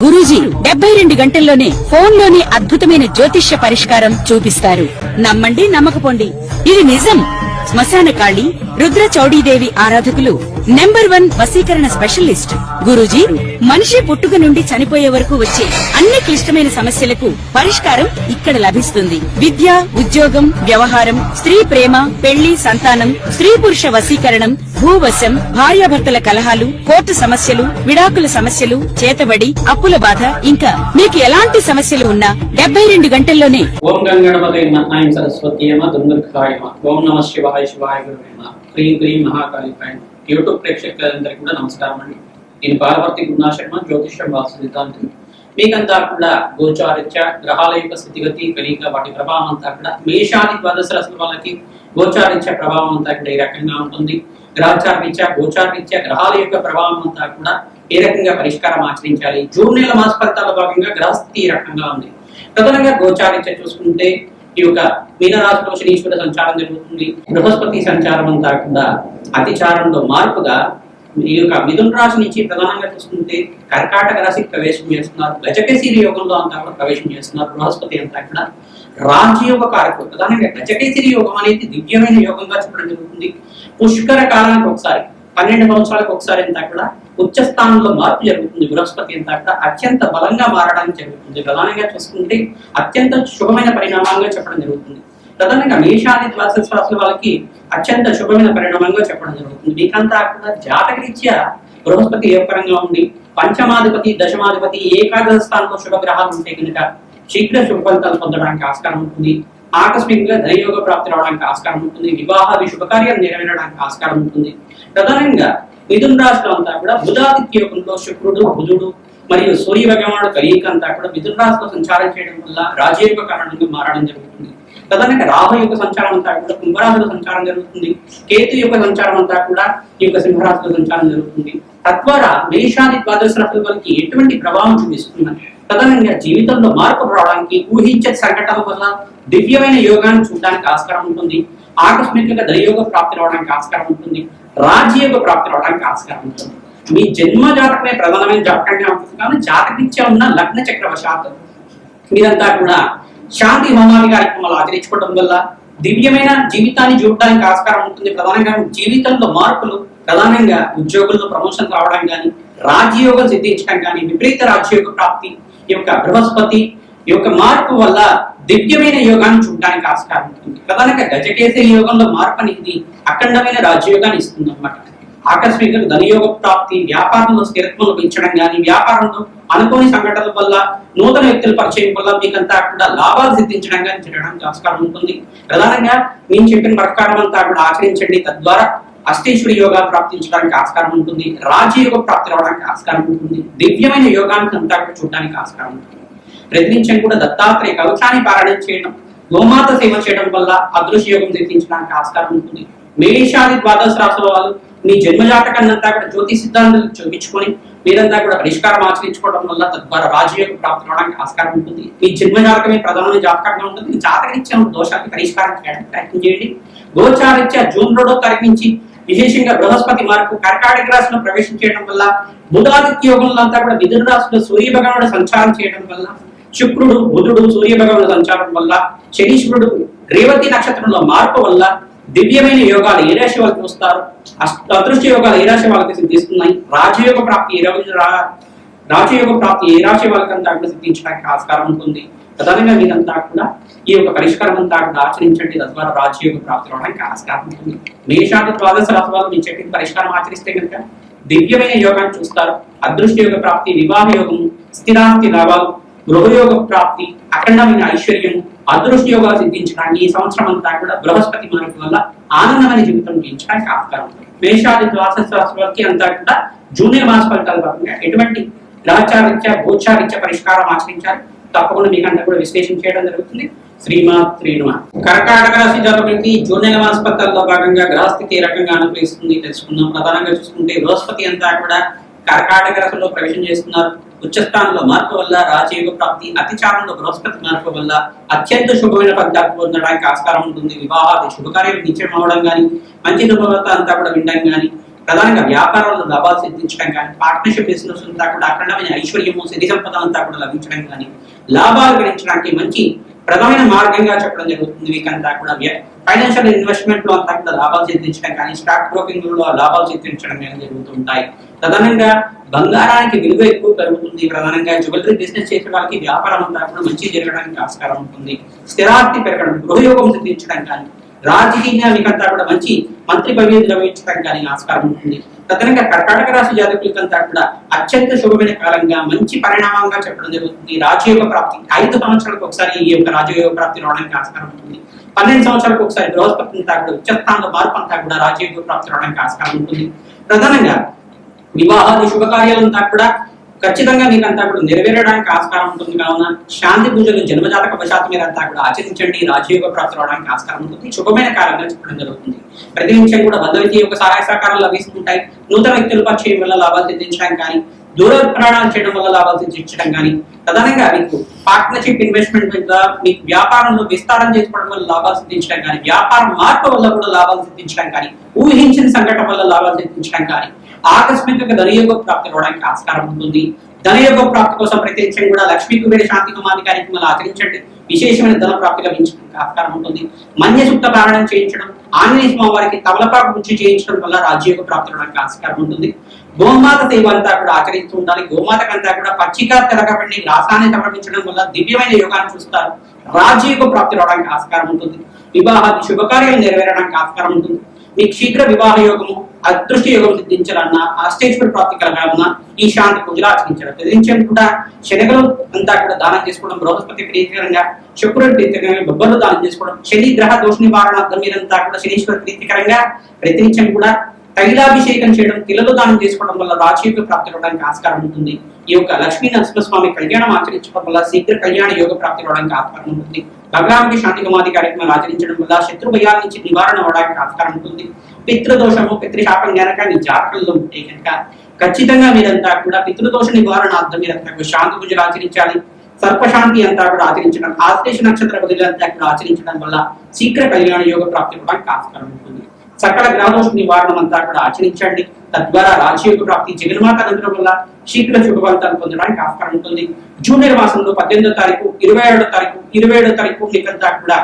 గురూజీ 72 గంటల్లోనే ఫోన్ లోని అద్భుతమైన జ్యోతిష్య పరిష్కారం చూపిస్తారు. నమ్మండి, నమ్మకపోండి, ఇది నిజం. శ్మశాన కాళి రుద్ర చౌడీదేవి ఆరాధకులు నంబర్ 1 వశీకరణ స్పెషలిస్ట్ గురూజీ. మనిషి పుట్టుక నుండి చనిపోయే వరకు వచ్చే అన్ని క్లిష్టమైన సమస్యలకు పరిష్కారం ఇక్కడ లభిస్తుంది. విద్య, ఉద్యోగం, వ్యవహారం, స్త్రీ ప్రేమ, పెళ్లి, సంతానం, స్త్రీ పురుష వశీకరణం, భూవశం, భార్యాభర్తల కలహాలు, కోర్టు సమస్యలు, విడాకుల సమస్యలు, చేతబడి, అప్పుల బాధ, ఇంకా మీకు ఎలాంటి సమస్యలు ఉన్నా 72 గంటల్లోనే. ఓం గంగణపతే నమః సరస్వతీ నమః దుర్గాయ నమః ఓం నమః శివాయ శివాయ గురువే నమః క్రీం క్రీం మహాకాళికాయ. యూట్యూబ్ ప్రేక్షకులందరికీ కూడా నమస్కారం అండి. నేను పార్వతి గురునా శర్మ, జ్యోతిష్యం వాస్తు సిద్ధాంతం. మీకంతా కూడా గోచారిత్య గ్రహాల యొక్క స్థితిగతి కలిక వాటి ప్రభావం అంతా కూడా మేషాది ద్వాదశ రాశుల వాళ్ళకి గోచారిత్య ప్రభావం అంతా కూడా ఏ రకంగా ఉంటుంది, గ్రహచారరీత్యా గోచారరీత్యా గ్రహాల యొక్క ప్రభావం అంతా కూడా ఏ రకంగా పరిష్కారం ఆచరించాలి. జూన్ నెల మాస ఫలితాల భాగంగా గ్రహస్థితి ఈ రకంగా ఉంది. ప్రధానంగా గోచారీత్యా చూసుకుంటే ఈ యొక్క మీనరాశిలో శనీశ్వర సంచారం జరుగుతుంది. బృహస్పతి సంచారం అంతా కూడా అతిచారంలో మార్పుగా ఈ యొక్క మిథున రాశి నుంచి ప్రధానంగా చూసుకుంటే కర్కాటక రాశికి ప్రవేశం చేస్తున్నారు. గజకేసరి యోగంలో అంతా కూడా ప్రవేశం చేస్తున్నారు. బృహస్పతి అంతా కూడా రాజయోగ కారకుడు. ప్రధానంగా గజకేసరి యోగం అనేది దివ్యమైన యోగంగా చెప్పడం జరుగుతుంది. పుష్కర కాలానికి ఒకసారి 12 సంవత్సరాలకు ఒకసారి అంతా కూడా ఉచ్చ స్థానంలో మార్పు జరుగుతుంది. బృహస్పతి అంతా కూడా అత్యంత బలంగా మారడానికి జరుగుతుంది. ప్రధానంగా చూసుకుంటే అత్యంత శుభమైన పరిణామంగా చెప్పడం జరుగుతుంది. ప్రధానంగా మేషాది ద్వాదశ రాశుల వాళ్ళకి అత్యంత శుభమైన పరిణామంగా చెప్పడం జరుగుతుంది. మీకంతా కూడా జాతకరీత్యా బృహస్పతి యోగకరంగా ఉండి పంచమాధిపతి, దశమాధిపతి, ఏకాదశ స్థానంలో శుభగ్రహాలు ఉంటే కనుక శీఘ్ర శుభ ఫలితాలు పొందడానికి ఆస్కారం ఉంటుంది. ఆకస్మికంగా ధనయోగ ప్రాప్తి రావడానికి ఆస్కారం ఉంటుంది. వివాహాది శుభకార్యాలు నెరవేరడానికి ఆస్కారం ఉంటుంది. ప్రధానంగా మిథున రాశిలో అంతా కూడా బుధాదిత్య యోగంలో శుక్రుడు, బుధుడు మరియు సూర్య భగవానుడు కలియిక అంతా కూడా మిథున రాశిలో సంచారం చేయడం వల్ల రాజయోగ కారణంగా మారడం జరుగుతుంది. ప్రధానంగా రాహు యొక్క సంచారం అంతా కూడా కుంభరాశిలో సంచారం జరుగుతుంది. కేతు యొక్క సంచారం అంతా కూడా ఈ యొక్క సింహరాశిలో సంచారం జరుగుతుంది. తద్వారా మేషాది ద్వాదశ రాశుల వారికి ఎటువంటి ప్రభావం చూపిస్తున్నారు. ప్రధానంగా జీవితంలో మార్పు రావడానికి ఊహించే సంఘటనల వల్ల దివ్యమైన యోగాన్ని చూడడానికి ఆస్కారం ఉంటుంది. ఆకస్మికంగా దైవయోగ ప్రాప్తి రావడానికి ఆస్కారం ఉంటుంది. రాజయోగ ప్రాప్తి రావడానికి ఆస్కారం ఉంటుంది. మీ జన్మ జాతకమే ప్రధానమైన జాతకంగా ఉంటుంది. కానీ జాతకరీత్యా ఉన్న లగ్న చక్రవశాత్తు మీరంతా కూడా శాంతి హోమాది కార్యక్రమాలు ఆచరించుకోవడం వల్ల దివ్యమైన జీవితాన్ని చూడడానికి ఆస్కారం ఉంటుంది. ప్రధానంగా జీవితంలో మార్పులు, ప్రధానంగా ఉద్యోగుల్లో ప్రమోషన్ రావడం కానీ, రాజయోగం సిద్ధించడం కానీ, విపరీత రాజయోగ ప్రాప్తి ఈ యొక్క బృహస్పతి ఈ యొక్క మార్పు వల్ల దివ్యమైన యోగాన్ని చూడడానికి ఆస్కారం ఉంటుంది. ప్రధానంగా గజకేసరి యోగంలో మార్పు అనేది అఖండమైన రాజయోగాన్ని ఇస్తుంది అన్నమాట. ఆకస్మిక ధనయోగ ప్రాప్తి, వ్యాపారంలో స్థిరత్వం పెంచడం కానీ, వ్యాపారంలో అనుకోని సంఘటనల వల్ల నూతన వ్యక్తుల పరిచయం వల్ల మీకంతా కూడా లాభాలు సిద్ధించడం కానీ జరగడానికి ఆస్కారం ఉంటుంది. ప్రధానంగా నేను చెప్పిన ప్రకారం అంతా కూడా ఆచరించండి. తద్వారా అష్టేశ్వరి యోగా ప్రాప్తించడానికి ఆస్కారం ఉంటుంది. రాజయోగ ప్రాప్తి రావడానికి ఆస్కారం ఉంటుంది. దివ్యమైన యోగానికి అంతా కూడా చూడడానికి ఆస్కారం ఉంటుంది. ప్రతినిత్యం కూడా దత్తాత్రేయ కవచాన్ని పారాయణం చేయడం, గోమాత సేవ చేయడం వల్ల అదృశ్య యోగం సిద్ధించడానికి ఆస్కారం ఉంటుంది. మేషాది ద్వాదశ రాశుల వాళ్ళు మీ జన్మజాతకాన్ని అంతా కూడా జ్యోతి సిద్ధాంతాలు చూపించుకొని మీరంతా కూడా పరిష్కారం ఆచరించుకోవడం వల్ల తద్వారా రాజయోగ ప్రాప్తి రావడానికి ఆస్కారం ఉంటుంది. మీ జన్మజాతకమే ప్రధానమైన జాతకంగా ఉంటుంది. మీ జాతకరీత్యా దోషాన్ని పరిష్కారం చేయడానికి ప్రయత్నం చేయండి. గోచారీత్యా జూన్ 2వ తారీఖు నుంచి విశేషంగా బృహస్పతి మార్పు కర్కాటక రాశిలో ప్రవేశం చేయడం వల్ల, బుధాదిత్య యోగంలో అంతా కూడా మిథున రాశిలో సూర్య భగవానుడు సంచారం చేయడం వల్ల, శుక్రుడు, బుధుడు, సూర్య భగవానుడు సంచారం వల్ల, శనీశ్వరుడు రేవతి నక్షత్రంలో మార్పు వల్ల దివ్యమైన యోగాలు ఏ రాశి వాళ్ళకి వస్తారు, అదృష్ట యోగాలు ఏ రాశి వాళ్ళకి సిద్ధిస్తున్నాయి, రాజయోగ ప్రాప్తి ఏ రాశి వాళ్ళకంతా కూడా సిద్ధించడానికి ఆస్కారం ఉంటుంది. ప్రధానంగా మీరంతా కూడా ఈ యొక్క పరిష్కారం అంతా కూడా ఆచరించండి. తద్వారా రాజయోగ ప్రాప్తి రావడానికి ఆస్కారం ఉంటుంది. మేషాది ద్వాదశ రాశి వాళ్ళు మీ చెప్పిన పరిష్కారం ఆచరిస్తే కనుక దివ్యమైన యోగాన్ని చూస్తారు. అదృష్ట యోగ ప్రాప్తి, వివాహ యోగము, స్థిరాస్తి లాభాలు, గృహయోగ ప్రాప్తి, అఖండమైన ఐశ్వర్యము, అదృష్ట యోగాలు సిద్ధించడానికి ఈ సంవత్సరం అంతా కూడా బృహస్పతి మార్పు వల్ల ఆనందమైన జీవితం జీవించడానికి ఆస్కారం ఉంటుంది. మేషాది ద్వాదశ రాశి వారికి అంతా కూడా జూనియర్ మాస ఫలితాలు భాగంగా ఎటువంటి గ్రహచారీత్యా గోచారీత్యా పరిష్కారం ఆచరించాలి తప్పకుండా మీకంతా కూడా విశ్లేషణ చేయడం జరుగుతుంది. శ్రీమాత్రే నమః. కర్కాటక రాశి జాతకులకి జూన్ నెల మాస ఫలితాల్లో భాగంగా గ్రహస్థితి ఏ రకంగా అనుగ్రహిస్తుంది తెలుసుకుందాం. ప్రధానంగా చూసుకుంటే బృహస్పతి అంతా కూడా కర్కాటక రాశిలో ప్రవేశం చేస్తున్నారు. ఉచ్చస్థానంలో మార్పు వల్ల రాజయోగ ప్రాప్తి, అతిచారంలో బృహస్పతి మార్పు వల్ల అత్యంత శుభమైన ఫలితాలు పొందడానికి ఆస్కారం ఉంటుంది. వివాహాది శుభకార్యాలు నిశ్చయం అవ్వడం కానీ, మంచి శుభవార్త అంతా కూడా వినడం కానీ, ప్రధానంగా వ్యాపారాల్లో లాభాలు సిద్ధించడం కానీ, పార్ట్నర్షిప్ బిజినెస్ అంతా కూడా అఖండమైన ఐశ్వర్యము, సిరి సంపద అంతా కూడా లభించడం కానీ, లాభాలు గడించడానికి మంచి ప్రధానమైన మార్గంగా చెప్పడం జరుగుతుంది. వీకంతా కూడా ఫైనాన్షియల్ ఇన్వెస్ట్మెంట్ లో అంతా కూడా లాభాలు సిద్ధించడం కానీ, స్టాక్ బ్రోకింగ్ లో లాభాలు సిద్ధించడం కానీ జరుగుతుంటాయి. ప్రధానంగా బంగారానికి విలువ ఎక్కువ పెరుగుతుంది. ప్రధానంగా జ్యువెలరీ బిజినెస్ చేసే వాళ్ళకి వ్యాపారం అంతా కూడా మంచి జరగడానికి ఆస్కారం ఉంటుంది. స్థిరాస్తి పెరగడం, గృహయోగం సిద్ధించడం కానీ, రాజకీయంగా మీకంతా కూడా మంచి మంత్రి పదవి లభించడం కానీ ఆస్కారం ఉంటుంది. తదనంగా కర్కాటక రాశి జాతకులకంతా కూడా అత్యంత శుభమైన కాలంగా మంచి పరిణామంగా చెప్పడం జరుగుతుంది. రాజయోగ ప్రాప్తి 5 సంవత్సరాలకు ఒకసారి ఈ యొక్క రాజయోగ ప్రాప్తి రావడానికి ఆస్కారం ఉంటుంది. 12 సంవత్సరాలకు ఒకసారి బృహస్పతి అంతా కూడా ఉచ్చస్థానంలో మార్పు అంతా కూడా రాజయోగ ప్రాప్తి రావడానికి ఆస్కారం ఉంటుంది. ప్రధానంగా వివాహాది శుభకార్యాలంతా కూడా ఖచ్చితంగా మీకంతా కూడా నెరవేరడానికి ఆస్కారం ఉంటుంది. కావున శాంతి పూజలు జన్మజాతక వశాత్తు మీరంతా కూడా ఆచరించండి. రాజయోగ ప్రాప్తి రావడానికి ఆస్కారం ఉంటుంది. శుభమైన కాలంగా చెప్పడం జరుగుతుంది. ప్రతి నిమిషం కూడా భద్రత యొక్క సహాయ సహకారాలు లభిస్తుంటాయి. నూతన వ్యక్తుల పరిచయం వల్ల లాభాలు సిద్ధించడం కానీ, దూర ప్రయాణాలు చేయడం వల్ల లాభాలు సిద్ధించడం కానీ, ప్రధానంగా మీకు పార్ట్నర్షిప్ ఇన్వెస్ట్మెంట్ వల్ల మీకు వ్యాపారంలో విస్తారం చేసుకోవడం వల్ల లాభాలు సిద్ధించడం కానీ, వ్యాపారం మార్పు వల్ల కూడా లాభాలు సిద్ధించడం కానీ, ఊహించిన సంఘటన వల్ల లాభాలు సిద్ధించడం కానీ, ఆకస్మికంగా ధనయోగ ప్రాప్తి రావడానికి ఆస్కారం ఉంటుంది. ధనయోగ ప్రాప్తి కోసం ప్రత్యేకించి కూడా లక్ష్మీ కుబేర శాంతి హోమాది కార్యక్రమాలు ఆచరించండి. విశేషమైన ధన ప్రాప్తి లభించడానికి ఆస్కారం ఉంటుంది. మన్య సూక్త పారాయణం చేయించడం, ఆంజనేయ స్వామి వారికి తమలపాకు గురించి చేయించడం వల్ల రాజ్యోగ ప్రాప్తి రావడానికి ఆస్కారం ఉంటుంది. గోమాత సేవ అంతా కూడా ఆచరిస్తూ ఉండాలి. గోమాతకంతా కూడా పచ్చిక తెరగబడి రాసాన్ని సమర్పించడం వల్ల దివ్యమైన యోగాన్ని చూస్తారు. రాజ్యోగ ప్రాప్తి రావడానికి ఆస్కారం ఉంటుంది. వివాహాది శుభకార్యాలు నెరవేరడానికి ఆస్కారం ఉంటుంది. మీకు శీఘ్ర వివాహ యోగము, అదృష్టి యోగం సిద్ధించాలన్నా, అష్టేశ్వర ప్రాప్తి కలగాలన్నా ఈ శాంతి పూజలు ఆచరించడం. ప్రతినిత్యం కూడా శనగలు అంతా కూడా దానం చేసుకోవడం, బృహస్పతి ప్రీతికరంగా, శుక్రుడు ప్రీతికరంగా బొబ్బలు దానం చేసుకోవడం, శని గ్రహ దోష నివారణార్థం మీరంతా కూడా శనీశ్వర ప్రీతికరంగా ప్రతినిత్యం కూడా తైలాభిషేకం చేయడం, తిలలు దానం చేసుకోవడం వల్ల రాజయోగ ప్రాప్తి రావడానికి ఆస్కారం ఉంటుంది. ఈ యొక్క లక్ష్మీ నరసింహస్వామి కళ్యాణం ఆచరించడం వల్ల శీఘ్ర కళ్యాణ యోగ ప్రాప్తి రావడానికి ఆస్కారం ఉంటుంది. భగవానికి శాంతి హోమాది కార్యక్రమాలు ఆచరించడం వల్ల శత్రు భయాల నుంచి నివారణ అవడానికి ఆస్కారం ఉంటుంది. పితృదోషము, పితృశాపం కనుక మీ జాతకంలో ఉంటే కనుక ఖచ్చితంగా మీరంతా కూడా పితృదోష నివారణార్థం మీరంతా కూడా శాంతి పూజలు ఆచరించాలి. సర్పశాంతి అంతా కూడా ఆచరించడం, ఆశ్లేష నక్షత్ర బదులంతా కూడా ఆచరించడం వల్ల శీఘ్ర కళ్యాణ యోగ ప్రాప్తి రావడానికి ఆస్కారం ఉంటుంది. సకల గ్రహదోష నివారణం అంతా కూడా ఆచరించండి. తద్వారా రాజయోగ ప్రాప్తి జగన్మాత నందడం వల్ల శీఘ్ర శుభ ఫలితాలు పొందడానికి ఆస్కారం ఉంటుంది. జూనియర్ మాసంలో 18వ తారీఖు, 27వ తారీఖు, 27వ తారీఖు మీకంతా కూడా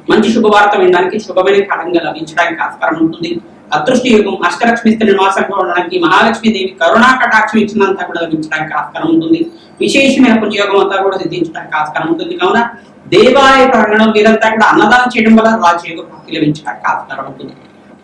మంచి శుభవార్త వినడానికి శుభమైన కాలంగా లభించడానికి ఆస్కారం ఉంటుంది. అదృష్టి యోగం, అష్టలక్ష్మి నివాసంగా ఉండడానికి మహాలక్ష్మి దేవి కరుణా కటాక్షం ఇచ్చినంతా కూడా లభించడానికి ఆస్కారం ఉంటుంది. విశేషమైన పుణ్యయోగం అంతా కూడా సిద్ధించడానికి ఆస్కారం ఉంటుంది. కావున దేవాలయ ప్రాంగణం మీరంతా కూడా అన్నదానం చేయడం వల్ల రాజయోగ ప్రాప్తి లభించడానికి ఆస్కారం ఉంటుంది.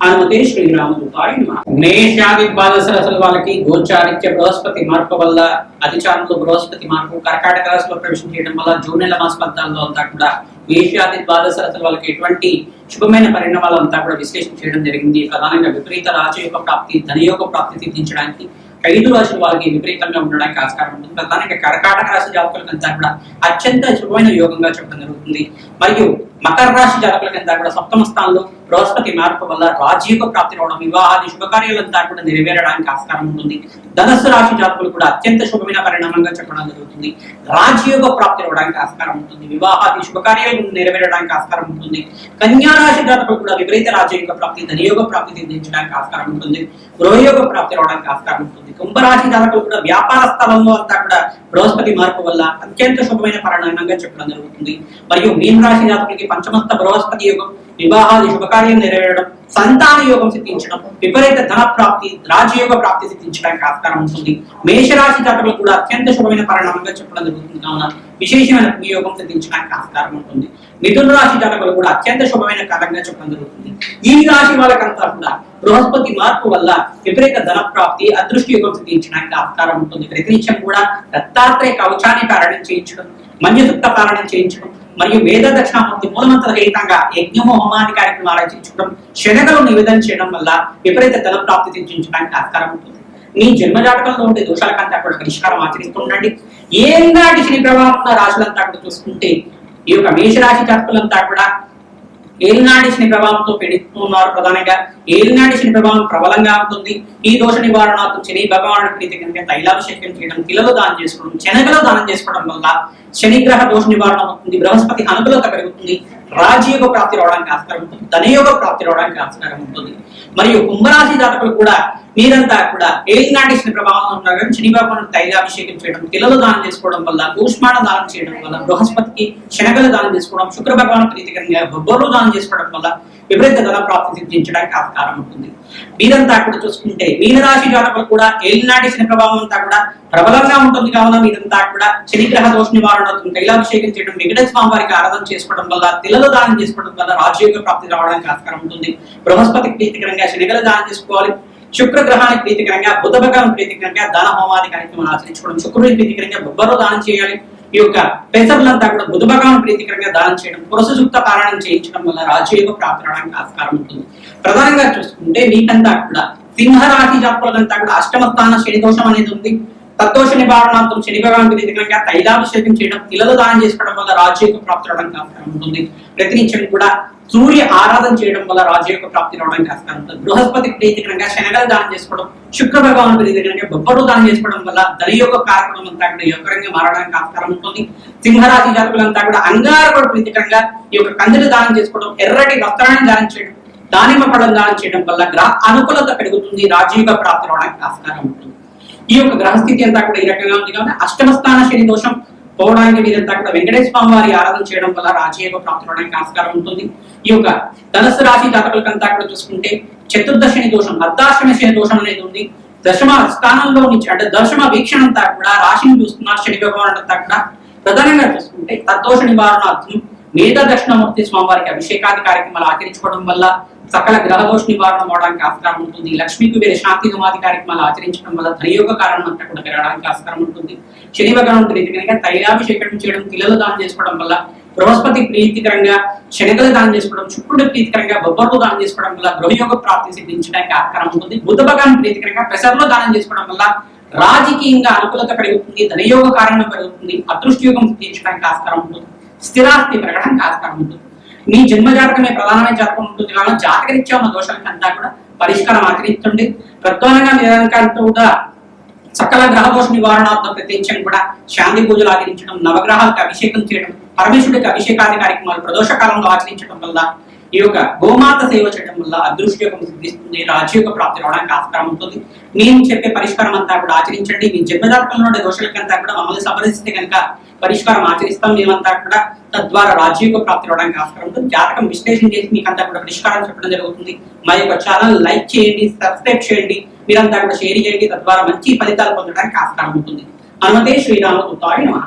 హనుమతే శ్రీరామదూతాయ నమః. మేషాది ద్వాదశ రాశుల వాళ్ళకి గోచారిత్య బృహస్పతి మార్పు వల్ల అధిచారంలో బృహస్పతి మార్పు కర్కాటక రాశిలో ప్రవేశం చేయడం వల్ల జూన్ నెల మాస ఫలితాల్లో అంతా కూడా మేషాది ద్వాదశ రాశుల వాళ్ళకి ఎటువంటి శుభమైన పరిణామాలు అంతా కూడా విశ్లేషణ చేయడం జరిగింది. ప్రధానంగా విపరీత రాజయోగ ప్రాప్తి, ధనయోగ ప్రాప్తి సిద్ధించడానికి 5 రాశుల వారికి విపరీతంగా ఉండడానికి ఆస్కారం ఉంటుంది. ప్రధానంగా కర్కాటక రాశి జాతకులకంతా కూడా అత్యంత శుభమైన యోగంగా చెప్పడం జరుగుతుంది. మరియు మకర రాశి జాతకులకంతా కూడా 7వ స్థానంలో బృహస్పతి మార్పు వల్ల రాజయోగ ప్రాప్తి రావడం, వివాహాది శుభకార్యాలంతా కూడా నెరవేరడానికి ఆస్కారం ఉంటుంది. ధనస్సు రాశి జాతకులు కూడా అత్యంత శుభమైన పరిణామంగా చెప్పడం జరుగుతుంది. రాజయోగ ప్రాప్తి రావడానికి ఆస్కారం ఉంటుంది. వివాహాది శుభకార్యాలు నెరవేరడానికి ఆస్కారం ఉంటుంది. కన్యా రాశి జాతకులు కూడా విపరీత రాజయోగ ప్రాప్తి, ధనయోగ ప్రాప్తి సిద్ధించడానికి ఆస్కారం ఉంటుంది. గృహయోగ ప్రాప్తి రావడానికి ఆస్కారం ఉంటుంది. కుంభరాశి జాతకులు కూడా వ్యాపార స్థలంలో అంతా కూడా బృహస్పతి మార్పు వల్ల అత్యంత శుభమైన పరిణామంగా చెప్పడం జరుగుతుంది. మరియు మీన రాశి జాతకులకి పంచమస్థ బృహస్పతి యోగం, వివాహాది శుభకార్యం నెరవేరడం, సంతాన యోగం సిద్ధించడం, విపరీత ధన ప్రాప్తి, రాజయోగ ప్రాప్తి సిద్ధించడానికి ఆస్కారం ఉంటుంది. మేషరాశి జాతకులు కూడా అత్యంత శుభమైన పరిణామంగా చెప్పడం జరుగుతుంది. కావున విశేషమైన యోగం సిద్ధించడానికి ఆస్కారం ఉంటుంది. మిథున రాశి జాతకులు కూడా అత్యంత శుభమైన కాలంగా చెప్పడం జరుగుతుంది. ఈ రాశి వాళ్ళకంతా కూడా బృహస్పతి మార్పు వల్ల విపరీత ధన ప్రాప్తి, అదృష్టి యోగం సిద్ధించడానికి ఆస్కారం ఉంటుంది. ప్రతినిత్యం కూడా దత్తాత్రేయ కవచాన్ని పారాయణం చేయించడం, మన్యసూక్త పారాయణం చేయించడం, మరియు వేద దక్షిణామూర్తి మూలమంత్ర రహితంగా యజ్ఞము హోమాది కార్యక్రమాలు ఆచరించడం, శనగలు నివేదన చేయడం వల్ల విపరీత ధన ప్రాప్తి సిద్ధించడానికి ఆస్కారం ఉంటుంది. మీ జన్మజాతకంలో ఉండే దోషాలకంతా కూడా పరిష్కారం ఆచరిస్తూ ఉండండి. ఏంగాటి శని ప్రభావం ఉన్న రాశులంతా కూడా చూసుకుంటే ఈ యొక్క మేషరాశి జాతకులంతా కూడా ఏలినాటి శని ప్రభావంతో పీడిస్తున్నారు. ప్రధానంగా ఏలినాటి శని ప్రభావం ప్రబలంగా ఉంటుంది. ఈ దోష నివారణార్థం శని భగవానుడి ప్రీతి కనుక తైలాభిషేకం చేయడం, తిలలు దానం చేసుకోవడం, శనగలు దానం చేసుకోవడం వల్ల శనిగ్రహ దోష నివారణ అవుతుంది. బృహస్పతి అనుకూలత పెరుగుతుంది. రాజయోగ ప్రాప్తి రావడానికి ఆస్కారం ఉంటుంది. ధనయోగ ప్రాప్తి రావడానికి ఆస్కారం ఉంటుంది. మరియు కుంభరాశి జాతకులు కూడా మీరంతా కూడా ఏలినాటి శని ప్రభావంలో ఉన్నారు కానీ శని భగవానుడు తైలాభిషేకం చేయడం, తిలలు దానం చేసుకోవడం వల్ల, కూష్మాణ దానం చేయడం వల్ల, బృహస్పతికి శనగలు దానం చేసుకోవడం, శుక్ర భగవాను ప్రీతికరంగా బొబ్బర్లు దానం చేసుకోవడం వల్ల విపరీత ధన ప్రాప్తి సిద్ధించడానికి ఆస్కారం ఉంటుంది. మీరంతా కూడా చూసుకుంటే మీనరాశి జాతకులు కూడా ఏలినాటి శని ప్రభావం అంతా కూడా ప్రబలంగా ఉంటుంది. కావున మీరంతా కూడా శనిగ్రహ దోష నివారణ తైలాభిషేకం చేయడం, వెంకటేశ్వర స్వామి వారికి ఆరాధన చేసుకోవడం వల్ల, తిలలు దానం చేసుకోవడం వల్ల రాజయోగ ప్రాప్తి రావడానికి ఆస్కారం ఉంటుంది. బృహస్పతికి ప్రీతికరంగా శనిగలు దానం చేసుకోవాలి. శుక్ర గ్రహానికి ప్రీతికరంగా, బుధ భగవాన్ ప్రీతికరంగా దాన హోమాది కార్యక్రమం ఆచరించుకోవడం, శుక్రుడికి ప్రీతికరంగా బొబ్బరు దానం చేయాలి. ఈ యొక్క పెసర్లంతా కూడా బుధ భగవాన్ ప్రీతికరంగా దానం చేయడం, పురుష సూక్త పారాయణం చేయించడం వల్ల రాజయోగ ప్రాప్తి రావడానికి ఆస్కారం ఉంటుంది. ప్రధానంగా చూసుకుంటే మీకంతా కూడా సింహరాశి జాతకులంతా కూడా అష్టమ స్థాన శని దోషం అనేది ఉంది. తద్దోష నివారణార్థం శని భగవాన్ ప్రీతికరంగా తైలాభిషేకం చేయడం, తిలలు దానం చేసుకోవడం వల్ల రాజయోగ ప్రాప్తి రావడానికి ఆస్కారం ఉంటుంది. ప్రతినిత్యం కూడా సూర్య ఆరాధన చేయడం వల్ల రాజయోగ ప్రాప్తి రావడానికి ఆస్కారం ఉంటుంది. బృహస్పతికి ప్రీతికరంగా శనగలు దానం చేసుకోవడం, శుక్ర భగవాన్ ప్రీతికరంగా బొబ్బరు దానం చేసుకోవడం వల్ల ధనయోగ కార్యక్రమం అంతా కూడా యోగకరంగా మారడానికి ఆస్కారం ఉంటుంది. సింహరాశి జాతకులంతా కూడా అంగారకుడు ప్రీతికరంగా ఈ యొక్క కందులు దానం చేసుకోవడం, ఎర్రటి వస్త్రాన్ని దానం చేయడం, దానిమ్మ పళ్ళం దానం చేయడం వల్ల గ్రహ అనుకూలత పెరుగుతుంది. రాజయోగ ప్రాప్తి రావడానికి ఆస్కారం ఉంటుంది. ఈ యొక్క గ్రహస్థితి అంతా కూడా ఈ రకంగా ఉంది కాబట్టి అష్టమ స్థాన శని దోషం పోవడానికి మీరంతా కూడా వెంకటేశ్వర స్వామి వారి ఆరాధన చేయడం వల్ల రాజయోగ ప్రాప్తి రావడానికి ఆస్కారం ఉంటుంది. ఈ యొక్క ధనుసు రాశి జాతకులకంతా కూడా చూసుకుంటే చతుర్దశ శని దోషం, అర్ధాష్టమ శని దోషం అనేది ఉంది. దశమ స్థానంలో నుంచి అంటే దశమ వీక్షణ అంతా కూడా రాశిని చూస్తున్నారు శని భగవానుడు అంతా కూడా. ప్రధానంగా చూసుకుంటే తద్దోష నివారణార్థం మేధ దక్షిణమూర్తి స్వామి వారికి అభిషేకాది కార్యక్రమాలు ఆచరించుకోవడం వల్ల సకల గ్రహ దోష నివారణ అవడానికి ఆస్కారం ఉంటుంది. లక్ష్మీకి వేరే శాంతి హోమాది కార్యక్రమాలు ఆచరించడం వల్ల ధనయోగ కారణం అంతా కూడా పెరగడానికి ఆస్కారం ఉంటుంది. శని భగవానుడు ప్రీతికరంగా తైలాభిషేకం చేయడం, తిలలు దానం చేసుకోవడం వల్ల, బృహస్పతి ప్రీతికరంగా శనగలు దానం చేసుకోవడం, శుక్రుడు ప్రీతికరంగా బొబ్బర్లు దానం చేసుకోవడం వల్ల గృహయోగ ప్రాప్తి సిద్ధించడానికి ఆస్కారం ఉంటుంది. బుధ భగవాన్ ప్రీతికరంగా పెసర్లు దానం చేసుకోవడం వల్ల రాజకీయంగా అనుకూలత పెరుగుతుంది. ధనయోగ కారణం పెరుగుతుంది. అదృష్టయోగం సిద్ధించడానికి ఆస్కారం ఉంటుంది. స్థిరాస్తి పెరగడానికి ఆస్కారం ఉంటుంది. మీ జన్మజాతకమే ప్రధానమైన జాతకం ఉంటుంది. కావున జాతకరీత్యా ఉన్న దోషాలకంతా కూడా పరిష్కారం ఆచరించండి. ప్రధానంగా నిరంకాంతో కూడా సకల గ్రహ దోష నివారణార్థం ప్రత్యేకం కూడా శాంతి పూజలు ఆచరించడం, నవగ్రహాలకు అభిషేకం చేయడం, పరమేశ్వరుడికి అభిషేకాది కార్యక్రమాలు ప్రదోష కాలంలో ఆచరించడం వల్ల, ఈ యొక్క గోమాత సేవ చేయడం వల్ల అదృష్టయోగం సిద్ధిస్తుంది. రాజయోగ ప్రాప్తి రావడానికి ఆస్కారం ఉంటుంది. మేము చెప్పే పరిష్కారం అంతా కూడా ఆచరించండి. మీ జన్మజాతకంలో ఉండే దోషాలకంతా కూడా మమ్మల్ని సంప్రదిస్తే కనుక పరిష్కారం ఆచరిస్తాం మేమంతా కూడా. తద్వారా రాజయోగ ప్రాప్తి రావడానికి ఆస్కారం ఉంటుంది. జాతకం విశ్లేషణ చేసి మీకు అంతా కూడా పరిష్కారం చెప్పడం జరుగుతుంది. మా యొక్క ఛానల్ లైక్ చేయండి, సబ్స్క్రైబ్ చేయండి, మీరంతా కూడా షేర్ చేయండి. తద్వారా మంచి ఫలితాలు పొందడానికి ఆస్కారం ఉంటుంది. హనుమతే శ్రీరామ దూతాయ నమః.